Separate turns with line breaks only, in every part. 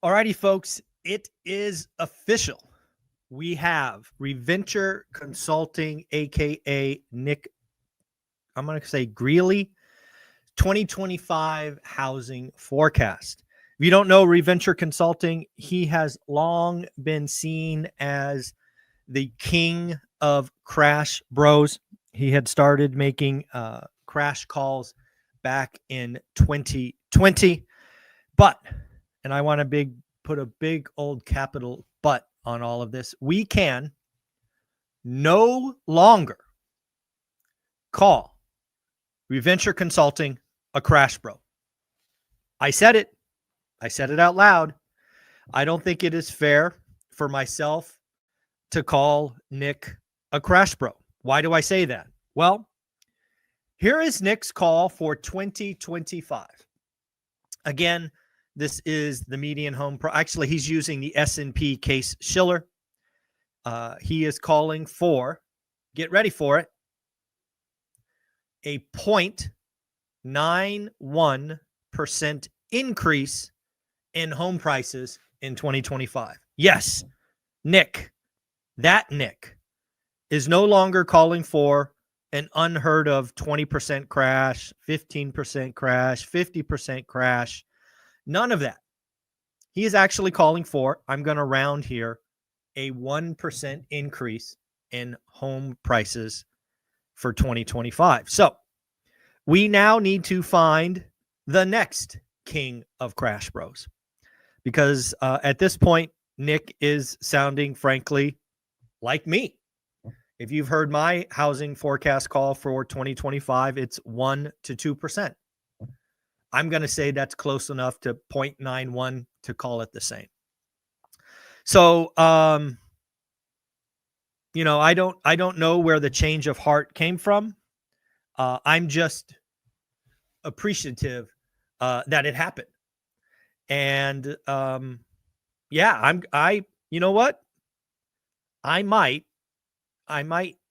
Alrighty, folks, it is official. We have Reventure Consulting, aka Nick, I'm going to say Greeley, 2025 housing forecast. If you don't know Reventure Consulting, he has long been seen as the king of crash bros. He had started making crash calls back in 2020, but, and I want to put a big old capital but on all of this, we can no longer call Reventure Consulting a crash bro. I said it out loud. I don't think it is fair for myself to call Nick a crash bro. Why do I say that? Well, here is Nick's call for 2025. Again, this is the median home price. Actually, he's using the S&P Case Shiller. He is calling for, get ready for it, a 0.91% increase in home prices in 2025. Yes, Nick, that Nick, is no longer calling for an unheard of 20% crash, 15% crash, 50% crash. None of that. He is actually calling for, I'm going to round here, a 1% increase in home prices for 2025. So we now need to find the next king of crash bros, because at this point, Nick is sounding, frankly, like me. If you've heard my housing forecast call for 2025, it's 1 to 2%. I'm going to say that's close enough to 0.91 to call it the same. So, I don't know where the change of heart came from. I'm just appreciative that it happened. And you know what? I might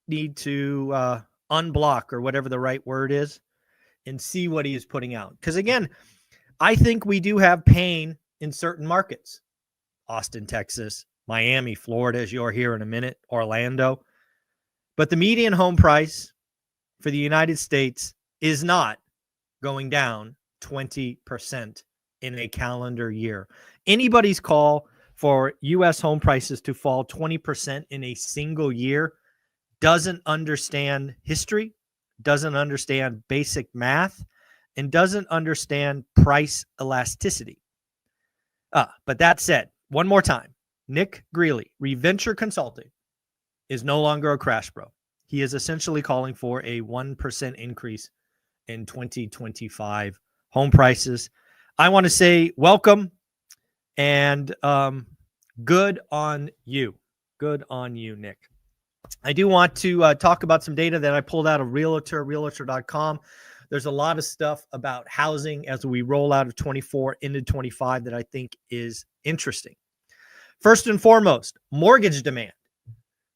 need to unblock, or whatever the right word is, and see what he is putting out. Because again, I think we do have pain in certain markets. Austin, Texas, Miami, Florida, as you'll hear in a minute, Orlando. But the median home price for the United States is not going down 20% in a calendar year. Anybody's call for U.S. home prices to fall 20% in a single year doesn't understand history, doesn't understand basic math, and doesn't understand price elasticity. But that said, one more time, Nick Greeley, Reventure Consulting, is no longer a crash bro. He is essentially calling for a 1% increase in 2025 home prices. I want to say welcome and good on you. Good on you, Nick. I do want to talk about some data that I pulled out of realtor.com. There's a lot of stuff about housing as we roll out of 24 into 25 that I think is interesting. First and foremost, mortgage demand.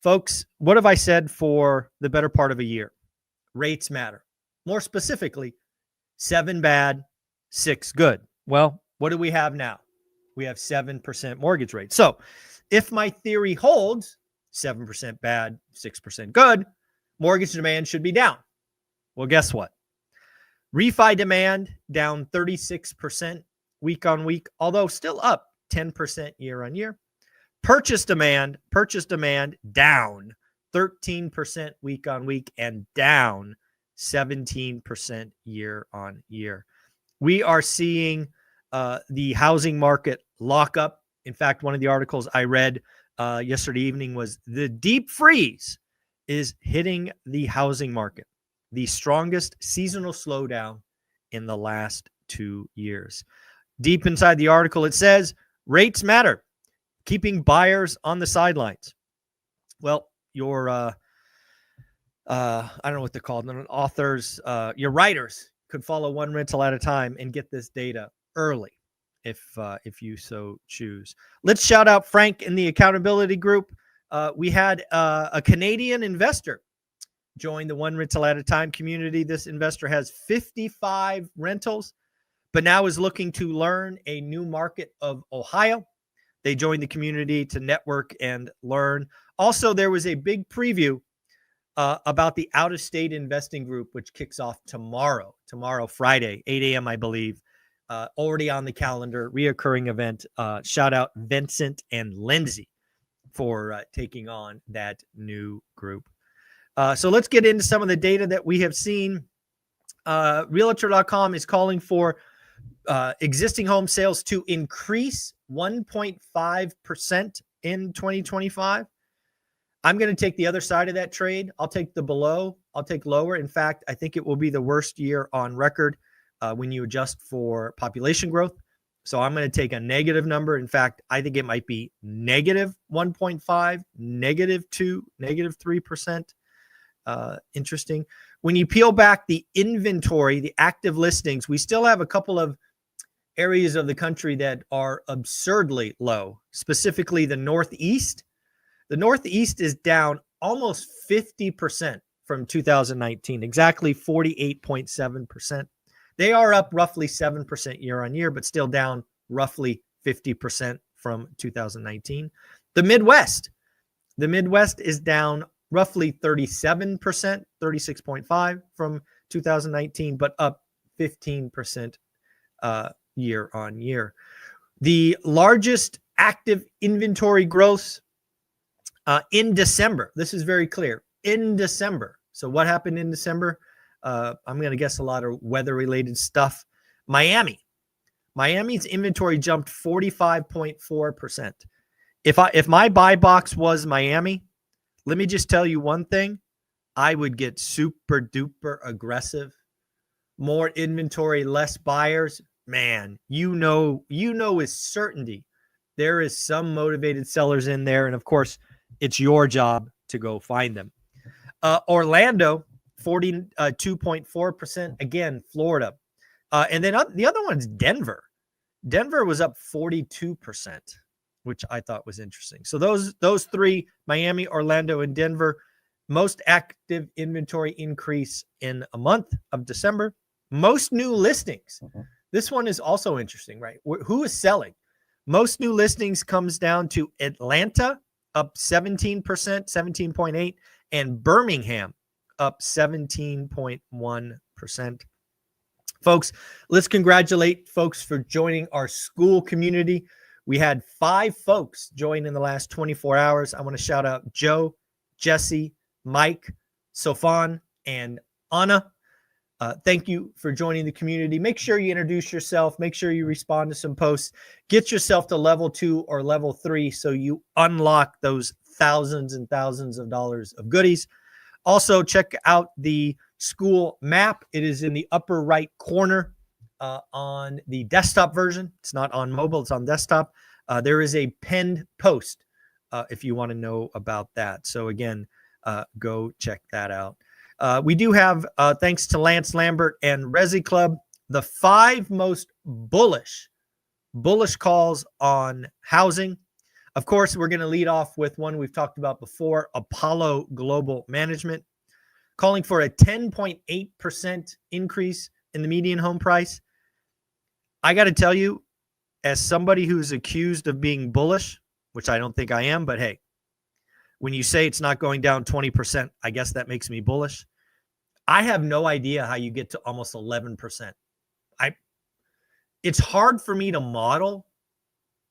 Folks, what have I said for the better part of a year? Rates matter. More specifically, 7 bad, 6 good. Well, what do we have now? We have 7% mortgage rate. So if my theory holds, 7% bad, 6% good, mortgage demand should be down. Well, guess what? Refi demand down 36% week on week, although still up 10% year on year. Purchase demand down 13% week on week and down 17% year on year. We are seeing the housing market lock up. In fact, one of the articles I read yesterday evening was the deep freeze is hitting the housing market, the strongest seasonal slowdown in the last 2 years. Deep inside the article, it says rates matter, keeping buyers on the sidelines. Well, your I don't know what they're called, authors, your writers could follow One Rental at a Time and get this data early if you so choose. Let's shout out Frank in the accountability group. We had a Canadian investor join the One Rental at a Time community. This investor has 55 rentals, but now is looking to learn a new market of Ohio. They joined the community to network and learn. Also, there was a big preview about the out-of-state investing group, which kicks off tomorrow, Friday, 8 a.m., I believe. Already on the calendar, reoccurring event. Shout out Vincent and Lindsay for taking on that new group. So let's get into some of the data that we have seen. Realtor.com is calling for existing home sales to increase 1.5% in 2025. I'm going to take the other side of that trade. I'll take the below. I'll take lower. In fact, I think it will be the worst year on record when you adjust for population growth. So I'm going to take a negative number. In fact, I think it might be negative 1.5, negative 2, negative 3%. Interesting. When you peel back the inventory, the active listings, we still have a couple of areas of the country that are absurdly low, specifically the Northeast. The Northeast is down almost 50% from 2019, exactly 48.7%. They are up roughly 7% year on year, but still down roughly 50% from 2019. The Midwest is down roughly 37%, 36.5 from 2019, but up 15% year on year. The largest active inventory growth in December. This is very clear. In December. So what happened in December? I'm going to guess a lot of weather-related stuff. Miami's inventory jumped 45.4%. If my buy box was Miami, let me just tell you one thing. I would get super duper aggressive. More inventory, less buyers. Man, you know with certainty there is some motivated sellers in there. And of course, it's your job to go find them. Orlando, 42.4%. Again, Florida. And then the other one's Denver. Denver was up 42%, which I thought was interesting. So those three, Miami, Orlando, and Denver, most active inventory increase in a month of December. Most new listings. This one is also interesting, right? Who is selling? Most new listings comes down to Atlanta, up 17%, 17.8%, and Birmingham, up 17.1%. Folks, let's congratulate folks for joining our school community. We had 5 folks join in the last 24 hours. I want to shout out Joe, Jesse, Mike, Sofan, and Anna. Thank you for joining the community. Make sure you introduce yourself. Make sure you respond to some posts. Get yourself to level 2 or level 3 so you unlock those thousands and thousands of dollars of goodies. Also, check out the school map. It is in the upper right corner on the desktop version. It's not on mobile. It's on desktop. There is a pinned post if you want to know about that. So again, go check that out. We do have, thanks to Lance Lambert and Resi Club, the 5 most bullish calls on housing. Of course, we're going to lead off with one we've talked about before, Apollo Global Management, calling for a 10.8% increase in the median home price. I got to tell you, as somebody who's accused of being bullish, which I don't think I am, but hey, when you say it's not going down 20%, I guess that makes me bullish. I have no idea how you get to almost 11%. It's hard for me to model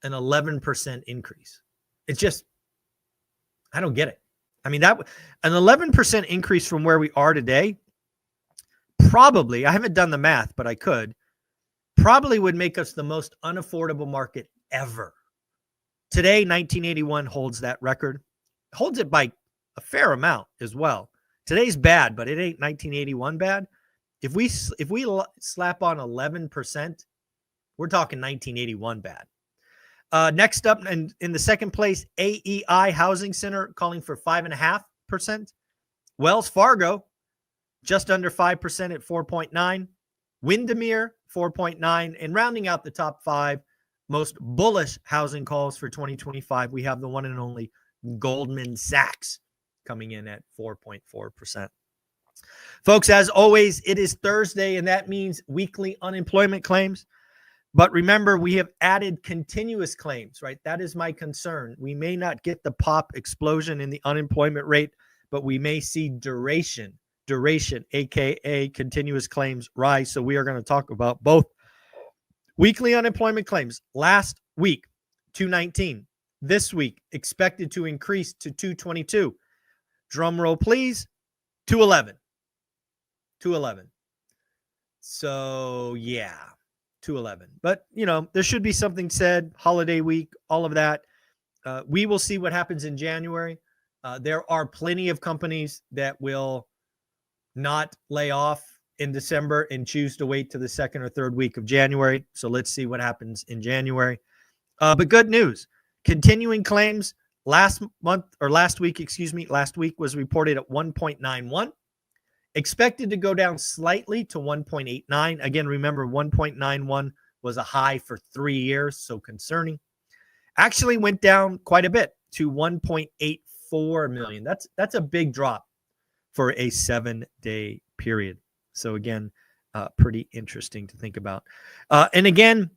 an 11% increase. It's just, I don't get it. I mean, an 11% increase from where we are today, probably, I haven't done the math, but I could, probably would make us the most unaffordable market ever. Today, 1981 holds that record, holds it by a fair amount as well. Today's bad, but it ain't 1981 bad. If we slap on 11%, we're talking 1981 bad. Next up, and in the second place, AEI Housing Center calling for 5.5%. Wells Fargo, just under 5% at 4.9%. Windermere, 4.9%. And rounding out the top 5 most bullish housing calls for 2025, we have the one and only Goldman Sachs coming in at 4.4%. Folks, as always, it is Thursday, and that means weekly unemployment claims. But remember, we have added continuous claims, right? That is my concern. We may not get the pop explosion in the unemployment rate, but we may see duration, aka continuous claims, rise. So we are going to talk about both weekly unemployment claims. Last week, 219. This week, expected to increase to 222. Drum roll, please. 211. 211. So, yeah. 211. But, there should be something said, holiday week, all of that. We will see what happens in January. There are plenty of companies that will not lay off in December and choose to wait to the second or third week of January. So let's see what happens in January. But good news, continuing claims last week was reported at 1.91. Expected to go down slightly to 1.89. Again, remember 1.91 was a high for 3 years, so concerning. Actually went down quite a bit to 1.84 million. That's a big drop for a 7-day period. So again, pretty interesting to think about. And again,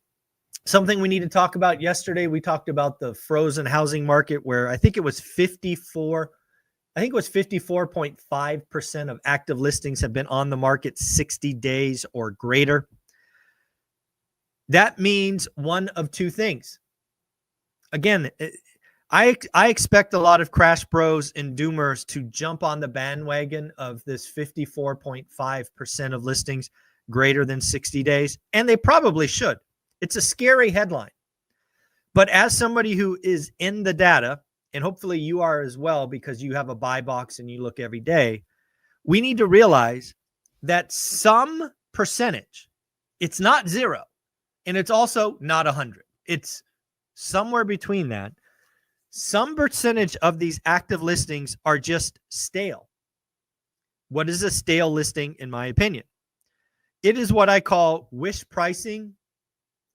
something we need to talk about. Yesterday, we talked about the frozen housing market where I think it was 54.5% of active listings have been on the market 60 days or greater. That means one of two things. Again, I expect a lot of crash bros and doomers to jump on the bandwagon of this 54.5% of listings greater than 60 days, and they probably should. It's a scary headline. But as somebody who is in the data, and hopefully you are as well because you have a buy box and you look every day, we need to realize that some percentage, it's not 0, and it's also not 100. It's somewhere between that. Some percentage of these active listings are just stale. What is a stale listing, in my opinion? It is what I call wish pricing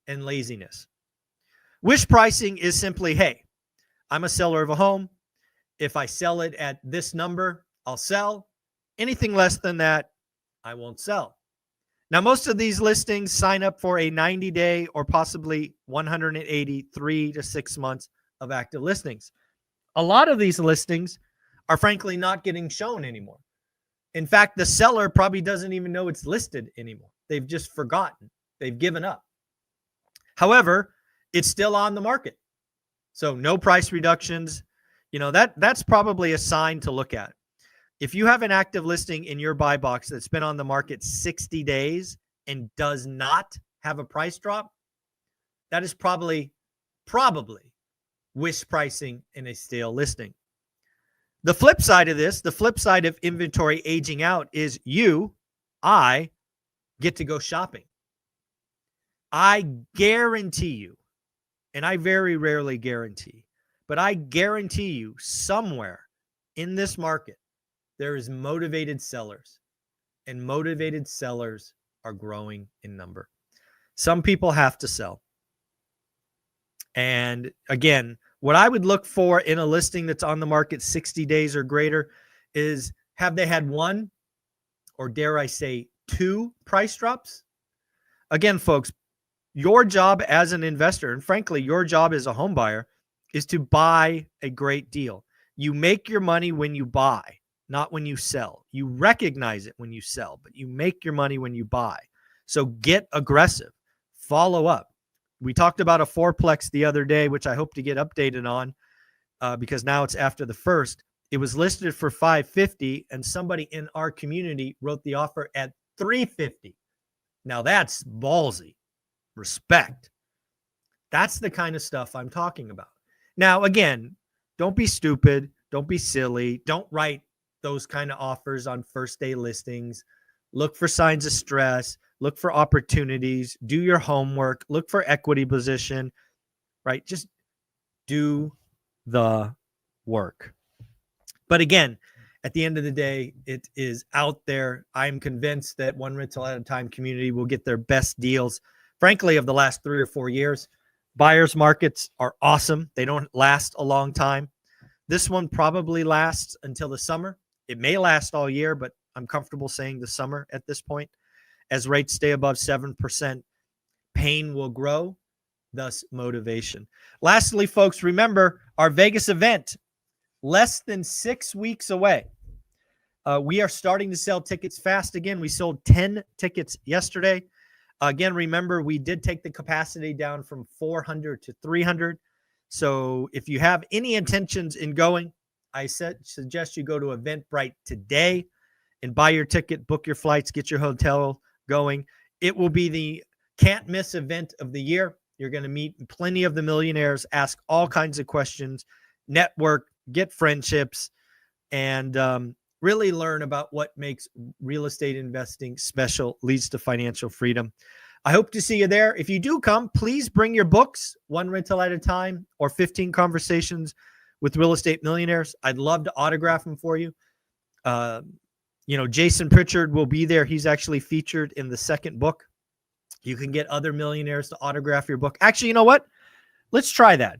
and laziness. Wish pricing is simply, hey, I'm a seller of a home. If I sell it at this number, I'll sell. Anything less than that, I won't sell. Now, most of these listings sign up for a 90-day or possibly 180, 3 to 6 months of active listings. A lot of these listings are frankly not getting shown anymore. In fact, the seller probably doesn't even know it's listed anymore. They've just forgotten. They've given up. However, it's still on the market. So no price reductions. That's probably a sign to look at. If you have an active listing in your buy box that's been on the market 60 days and does not have a price drop, that is probably wish pricing in a stale listing. The flip side of this, the flip side of inventory aging out is I get to go shopping. I guarantee you, and I very rarely guarantee, but I guarantee you somewhere in this market, there is motivated sellers, and motivated sellers are growing in number. Some people have to sell. And again, what I would look for in a listing that's on the market 60 days or greater is, have they had one, or dare I say 2 price drops? Again, folks, your job as an investor, and frankly, your job as a home buyer, is to buy a great deal. You make your money when you buy, not when you sell. You recognize it when you sell, but you make your money when you buy. So get aggressive. Follow up. We talked about a fourplex the other day, which I hope to get updated on because now it's after the first. It was listed for $550, and somebody in our community wrote the offer at $350. Now that's ballsy. Respect. That's the kind of stuff I'm talking about. Now, again, don't be stupid. Don't be silly. Don't write those kind of offers on first day listings. Look for signs of stress. Look for opportunities. Do your homework. Look for equity position, right? Just do the work. But again, at the end of the day, it is out there. I'm convinced that One Rental at a Time community will get their best deals, frankly, of the last 3 or 4 years. Buyers markets are awesome. They don't last a long time. This one probably lasts until the summer. It may last all year, but I'm comfortable saying the summer at this point. As rates stay above 7%, pain will grow, thus motivation. Lastly, folks, remember our Vegas event, less than 6 weeks away. We are starting to sell tickets fast again. We sold 10 tickets yesterday. Again, remember, we did take the capacity down from 400 to 300. So if you have any intentions in going, I suggest you go to Eventbrite today and buy your ticket, book your flights, get your hotel going. It will be the can't miss event of the year. You're going to meet plenty of the millionaires, ask all kinds of questions, network, get friendships, and really learn about what makes real estate investing special, leads to financial freedom. I hope to see you there. If you do come, please bring your books, One Rental at a Time or 15 Conversations with Real Estate Millionaires. I'd love to autograph them for you. Jason Pritchard will be there. He's actually featured in the second book. You can get other millionaires to autograph your book. Actually, you know what? Let's try that.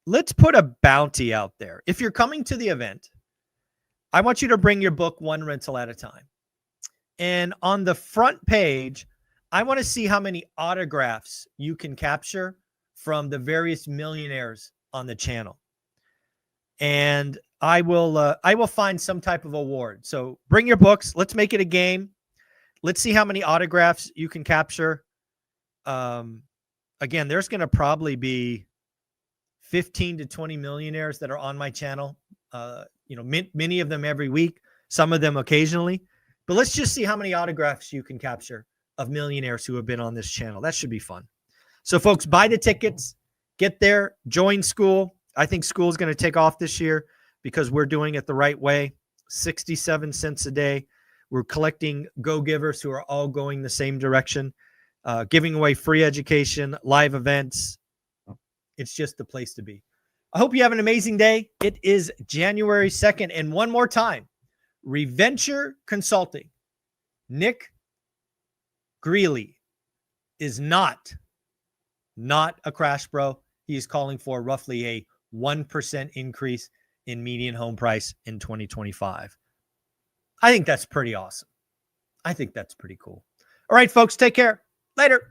Let's put a bounty out there. If you're coming to the event, I want you to bring your book, One Rental at a Time. And on the front page, I want to see how many autographs you can capture from the various millionaires on the channel. And I will find some type of award. So bring your books. Let's make it a game. Let's see how many autographs you can capture. Again, there's going to probably be 15 to 20 millionaires that are on my channel. Many of them every week, some of them occasionally. But let's just see how many autographs you can capture of millionaires who have been on this channel. That should be fun. So, folks, buy the tickets, get there, join school. I think school is going to take off this year because we're doing it the right way. 67 cents a day. We're collecting go-givers who are all going the same direction, giving away free education, live events. It's just the place to be. I hope you have an amazing day. It is January 2nd. And one more time, Reventure Consulting, Nick Greeley is not a crash bro. He is calling for roughly a 1% increase in median home price in 2025. I think that's pretty awesome. I think that's pretty cool. All right, folks, take care. Later.